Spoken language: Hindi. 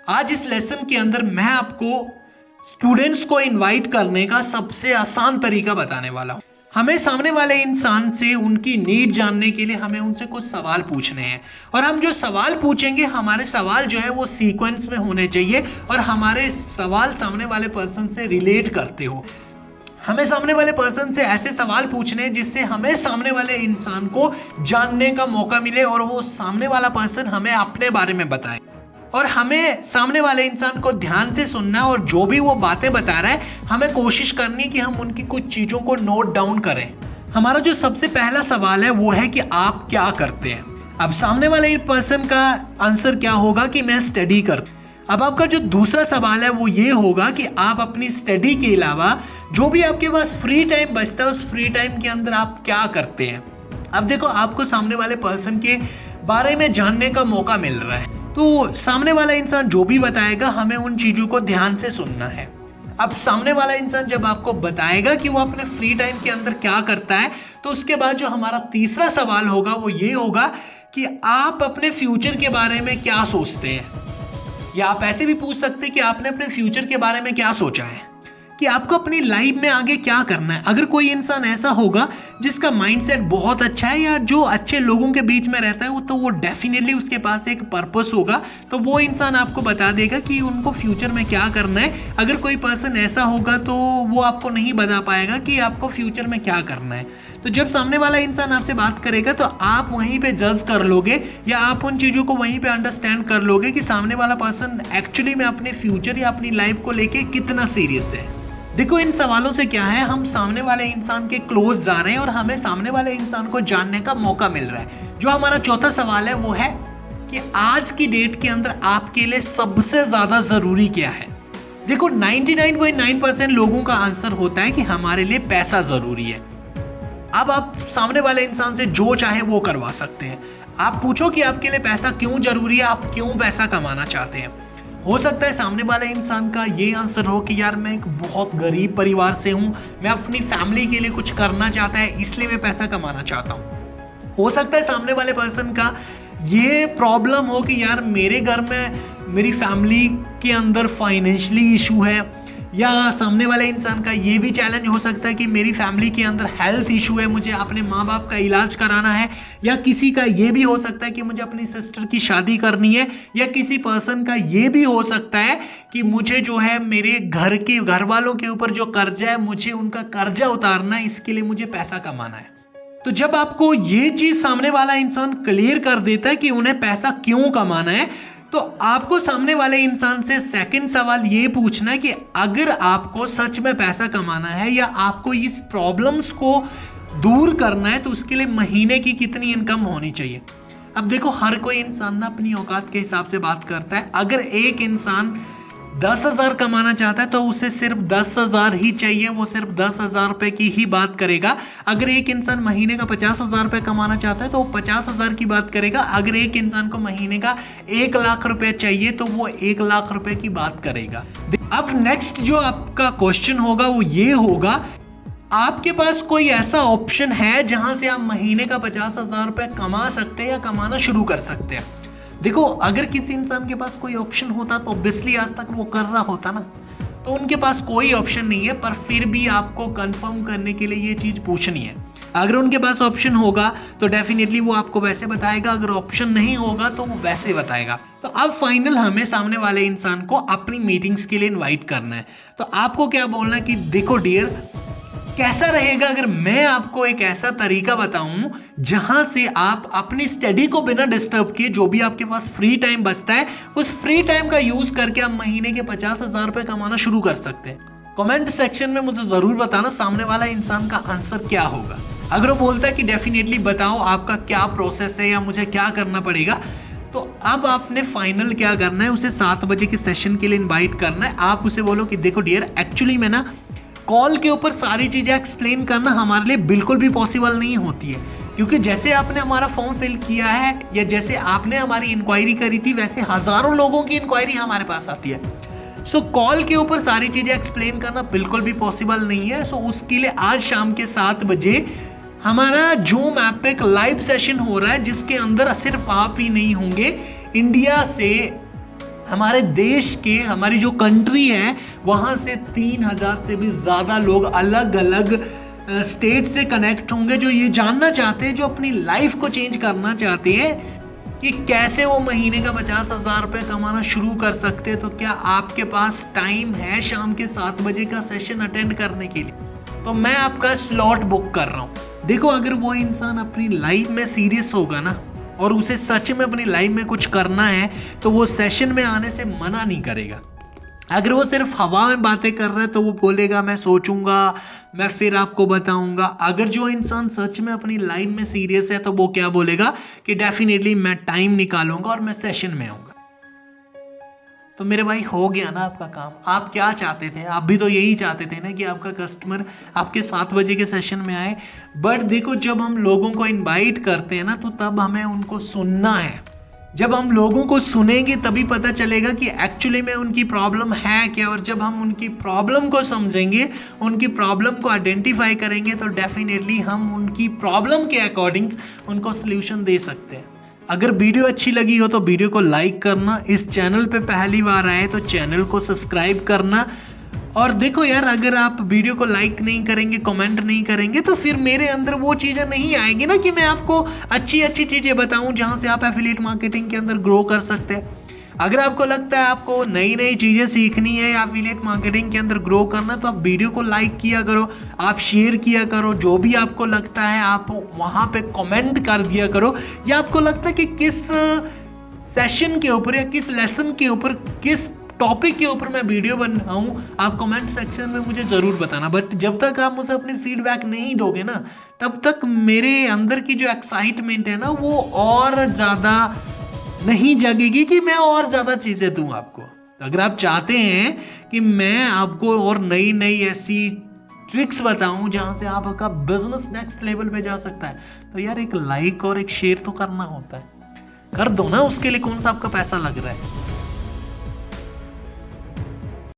आज इस लेसन के अंदर मैं आपको स्टूडेंट्स को इनवाइट करने का सबसे आसान तरीका बताने वाला हूं। हमें सामने वाले इंसान से उनकी नीड जानने के लिए हमें उनसे कुछ सवाल पूछने हैं, और हम जो सवाल पूछेंगे हमारे सवाल जो है वो सीक्वेंस में होने चाहिए और हमारे सवाल सामने वाले पर्सन से रिलेट करते हो। हमें सामने वाले पर्सन से ऐसे सवाल पूछने हैं जिससे हमें सामने वाले इंसान को जानने का मौका मिले और वो सामने वाला पर्सन हमें अपने बारे में बताए। और हमें सामने वाले इंसान को ध्यान से सुनना, और जो भी वो बातें बता रहा है हमें कोशिश करनी कि हम उनकी कुछ चीज़ों को नोट डाउन करें। हमारा जो सबसे पहला सवाल है वो है कि आप क्या करते हैं। अब सामने वाले पर्सन का आंसर क्या होगा कि मैं स्टडी करता हूं। अब आपका जो दूसरा सवाल है वो ये होगा कि आप अपनी स्टडी के अलावा जो भी आपके पास फ्री टाइम बचता है उस फ्री टाइम के अंदर आप क्या करते हैं। अब देखो, आपको सामने वाले पर्सन के बारे में जानने का मौका मिल रहा है, तो सामने वाला इंसान जो भी बताएगा हमें उन चीज़ों को ध्यान से सुनना है। अब सामने वाला इंसान जब आपको बताएगा कि वो अपने फ्री टाइम के अंदर क्या करता है, तो उसके बाद जो हमारा तीसरा सवाल होगा वो ये होगा कि आप अपने फ्यूचर के बारे में क्या सोचते हैं। या आप ऐसे भी पूछ सकते हैं कि आपने अपने फ्यूचर के बारे में क्या सोचा है, कि आपको अपनी लाइफ में आगे क्या करना है। अगर कोई इंसान ऐसा होगा जिसका माइंडसेट बहुत अच्छा है या जो अच्छे लोगों के बीच में रहता है, तो वो डेफिनेटली उसके पास एक पर्पस होगा, तो वो इंसान आपको बता देगा कि उनको फ्यूचर में क्या करना है। अगर कोई पर्सन ऐसा होगा तो वो आपको नहीं बता पाएगा कि आपको फ्यूचर में क्या करना है। तो जब सामने वाला इंसान आपसे बात करेगा तो आप वहीं पे जज कर लोगे या आप उन चीज़ों को वहीं पे अंडरस्टैंड कर लोगे कि सामने वाला पर्सन एक्चुअली में अपने फ्यूचर या अपनी लाइफ को लेके कितना सीरियस है। देखो, इन सवालों से क्या है, हम सामने वाले इंसान के क्लोज जा रहे हैं और हमें सामने वाले इंसान को जानने का मौका मिल रहा है। जो हमारा चौथा सवाल है वो है कि आज की डेट के अंदर आपके लिए सबसे ज्यादा जरूरी क्या है। देखो, 99.9% लोगों का आंसर होता है कि हमारे लिए पैसा जरूरी है। अब आप सामने वाले इंसान से जो चाहे वो करवा सकते हैं। आप पूछो कि आपके लिए पैसा क्यों जरूरी है, आप क्यों पैसा कमाना चाहते हैं। हो सकता है सामने वाले इंसान का ये आंसर हो कि यार मैं एक बहुत गरीब परिवार से हूँ, मैं अपनी फैमिली के लिए कुछ करना चाहता है इसलिए मैं पैसा कमाना चाहता हूँ। हो सकता है सामने वाले पर्सन का ये प्रॉब्लम हो कि यार मेरे घर में मेरी फैमिली के अंदर फाइनेंशियली इशू है, या सामने वाले इंसान का ये भी चैलेंज हो सकता है कि मेरी फैमिली के अंदर हेल्थ इशू है, मुझे अपने माँ बाप का इलाज कराना है, या किसी का ये भी हो सकता है कि मुझे अपनी सिस्टर की शादी करनी है, या किसी पर्सन का ये भी हो सकता है कि मुझे जो है मेरे घर वालों के ऊपर जो कर्जा है मुझे उनका कर्जा उतारना है, इसके लिए मुझे पैसा कमाना है। तो जब आपको ये चीज सामने वाला इंसान क्लियर कर देता है कि उन्हें पैसा क्यों कमाना है, तो आपको सामने वाले इंसान से सेकंड सवाल ये पूछना है कि अगर आपको सच में पैसा कमाना है या आपको इस प्रॉब्लम्स को दूर करना है तो उसके लिए महीने की कितनी इनकम होनी चाहिए। अब देखो, हर कोई इंसान ना अपनी औकात के हिसाब से बात करता है। अगर एक इंसान 10,000 कमाना चाहता है तो उसे सिर्फ 10,000 ही चाहिए, वो सिर्फ 10,000 रुपए की ही बात करेगा। अगर एक इंसान महीने का 50,000 रुपए कमाना चाहता है तो वो 50,000 की बात करेगा। अगर एक इंसान को महीने का 1 लाख रुपए चाहिए तो वो 1 लाख रुपए की बात करेगा। अब नेक्स्ट जो आपका क्वेश्चन होगा वो ये होगा, आपके पास कोई ऐसा ऑप्शन है जहां से आप महीने का 50,000 रुपए कमा सकते हैं या कमाना शुरू कर सकते हैं। देखो, अगर किसी इंसान के पास कोई ऑप्शन होता तो ऑब्वियसली आज तक वो कर रहा होता ना। तो उनके पास कोई ऑप्शन नहीं है, पर फिर भी आपको कंफर्म करने के लिए ये चीज पूछनी है। अगर उनके पास ऑप्शन होगा तो डेफिनेटली वो आपको वैसे बताएगा, अगर ऑप्शन नहीं होगा तो वो वैसे बताएगा। तो अब फाइनल हमें सामने वाले इंसान को अपनी मीटिंग्स के लिए इन्वाइट करना है। तो आपको क्या बोलना है कि देखो डियर, कैसा रहेगा अगर मैं आपको एक ऐसा तरीका बताऊं जहां से आप अपनी स्टडी को बिना डिस्टर्ब किए, जो भी आपके पास फ्री टाइम बचता है उस फ्री टाइम का यूज करके आप महीने के 50,000 रुपए कमाना शुरू कर सकते हैं। कमेंट सेक्शन में मुझे जरूर बताना सामने वाला इंसान का आंसर क्या होगा। अगर वो बोलता है कि डेफिनेटली बताओ आपका क्या प्रोसेस है या मुझे क्या करना पड़ेगा, तो अब आपने फाइनल क्या करना है, उसे 7 बजे के सेशन के लिए इन्वाइट करना है। आप उसे बोलो कि देखो डियर, एक्चुअली मैं ना कॉल के ऊपर सारी चीजें एक्सप्लेन करना हमारे लिए बिल्कुल भी पॉसिबल नहीं होती है, क्योंकि जैसे आपने हमारा फॉर्म फिल किया है या जैसे आपने हमारी इंक्वायरी करी थी वैसे हजारों लोगों की इंक्वायरी हमारे पास आती है। सो कॉल के ऊपर सारी चीजें एक्सप्लेन करना बिल्कुल भी पॉसिबल नहीं है। सो उसके लिए आज शाम के 7 बजे हमारा जूम ऐप पे एक लाइव सेशन हो रहा है, जिसके अंदर सिर्फ आप ही नहीं होंगे, इंडिया से हमारे देश के, हमारी जो कंट्री है वहां से 3000 से भी ज्यादा लोग अलग अलग स्टेट से कनेक्ट होंगे, जो ये जानना चाहते हैं, जो अपनी लाइफ को चेंज करना चाहते हैं कि कैसे वो महीने का 50,000 रुपये कमाना शुरू कर सकते हैं। तो क्या आपके पास टाइम है शाम के 7 बजे का सेशन अटेंड करने के लिए? तो मैं आपका स्लॉट बुक कर रहा हूं। देखो, अगर वो इंसान अपनी लाइफ में सीरियस होगा ना और उसे सच में अपनी लाइफ में कुछ करना है तो वो सेशन में आने से मना नहीं करेगा। अगर वो सिर्फ हवा में बातें कर रहा है तो वो बोलेगा मैं सोचूंगा, मैं फिर आपको बताऊंगा। अगर जो इंसान सच में अपनी लाइफ में सीरियस है तो वो क्या बोलेगा कि डेफिनेटली मैं टाइम निकालूंगा और मैं सेशन में आऊंगा। तो मेरे भाई, हो गया ना आपका काम। आप क्या चाहते थे? आप भी तो यही चाहते थे ना कि आपका कस्टमर आपके 7 बजे के सेशन में आए। बट देखो, जब हम लोगों को इनवाइट करते हैं ना तो तब हमें उनको सुनना है। जब हम लोगों को सुनेंगे तभी पता चलेगा कि एक्चुअली में उनकी प्रॉब्लम है क्या, और जब हम उनकी प्रॉब्लम को समझेंगे, उनकी प्रॉब्लम को आइडेंटिफाई करेंगे तो डेफिनेटली हम उनकी प्रॉब्लम के अकॉर्डिंग उनको सल्यूशन दे सकते हैं। अगर वीडियो अच्छी लगी हो तो वीडियो को लाइक करना, इस चैनल पे पहली बार आए तो चैनल को सब्सक्राइब करना। और देखो यार, अगर आप वीडियो को लाइक नहीं करेंगे, कमेंट नहीं करेंगे तो फिर मेरे अंदर वो चीज़ें नहीं आएंगी ना कि मैं आपको अच्छी अच्छी चीज़ें बताऊं जहां से आप एफिलिएट मार्केटिंग के अंदर ग्रो कर सकते हैं। अगर आपको लगता है आपको नई नई चीज़ें सीखनी है या एफिलिएट मार्केटिंग के अंदर ग्रो करना, तो आप वीडियो को लाइक किया करो, आप शेयर किया करो, जो भी आपको लगता है आप वहाँ पे कमेंट कर दिया करो। या आपको लगता है कि किस सेशन के ऊपर या किस लेसन के ऊपर, किस टॉपिक के ऊपर मैं वीडियो बनाऊं, आप कमेंट सेक्शन में मुझे ज़रूर बताना। बट जब तक आप मुझे अपनी फीडबैक नहीं दोगे ना, तब तक मेरे अंदर की जो एक्साइटमेंट है ना वो और ज़्यादा नहीं जगेगी कि मैं और ज़्यादा चीज़ें दूं आपको। अगर आप चाहते हैं कि मैं आपको और नई नई ऐसी ट्रिक्स बताऊं जहां से आपका बिजनेस नेक्स्ट लेवल पे जा सकता है, तो यार एक लाइक और एक शेयर तो करना होता है। कर दो ना, उसके लिए कौन सा आपका पैसा लग रहा है।